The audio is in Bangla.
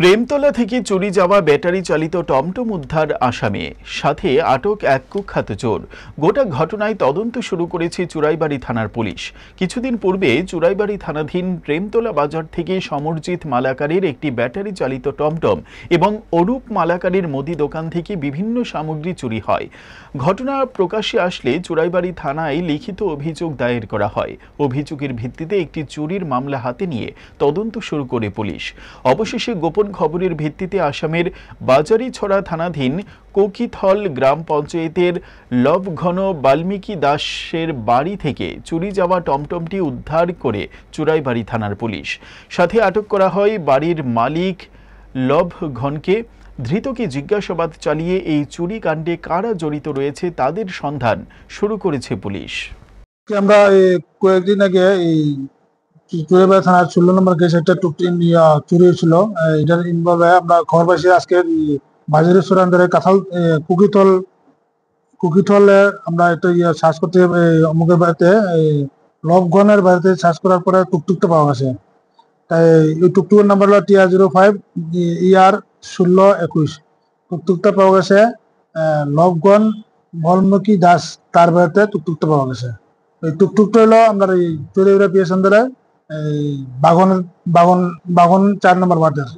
প্রেমতলা থেকে চুরি যাওয়া ব্যাটারি চালিত টমটম উদ্ধার আসামে, সাথে আটক এক কুখ্যাত চোর। গোটা ঘটনায় তদন্ত শুরু করেছে চুরাইবাড়ি থানার পুলিশ। কিছুদিন পূর্বে চুরাইবাড়ি থানাধীন প্রেমতলা বাজার থেকে সমরজিৎ মালাকারের একটি ব্যাটারি চালিত টমটম এবং অরূপ মালাকারের মুদি দোকান থেকে বিভিন্ন সামগ্রী চুরি হয়। ঘটনা প্রকাশ্যে আসলে চুরাইবাড়ি থানায় লিখিত অভিযোগ দায়ের করা হয়। অভিযোগের ভিত্তিতে একটি চুরির মামলা হাতে নিয়ে তদন্ত শুরু করে পুলিশ। অবশেষে গোপন খবরের ভিত্তিতে আসামের বাজারিছড়া থানাধীন কোকিথল গ্রাম পঞ্চায়েতের লবঘন বাল্মীকি দাসের বাড়ি থেকে চুরি যাওয়া টমটমটি উদ্ধার করে চুরাইবাড়ি থানার পুলিশ। সাথে আটক করা হয় বাড়ির মালিক লবঘনকে। ধৃতকে জিজ্ঞাসাবাদ চালিয়ে এই চুরি কাণ্ডে কারা জড়িত রয়েছে তাদের সন্ধান শুরু করেছে পুলিশ। আমরা কয়েকদিন আগে চুরাইবাড়ি থানার 16 নম্বর কেস একটা চুরি হয়েছিল। এটার ইনভলভ আমরা খবর পাইছি আজকে বাজারের সুরান্দরে কাঁঠাল কুকিথলে আমরা একটা সার্চ করতে অমুকের বাড়িতে লবঘনের বাড়িতে সার্চ করার পরে টুকটুকটা পাওয়া গেছে। তাই এই টুকটুকের নাম্বার হলো TR05 ER 1621। টুকটুকটা পাওয়া গেছে লবঘন বাল্মীকি দাস, তার বাড়িতে টুকটুকটা পাওয়া গেছে। এই টুকটুকটা হলো আপনার এই চুরাইবাড়ি পিএস আন্ডারে বাগন 4 নম্বর ওয়ার্ডের।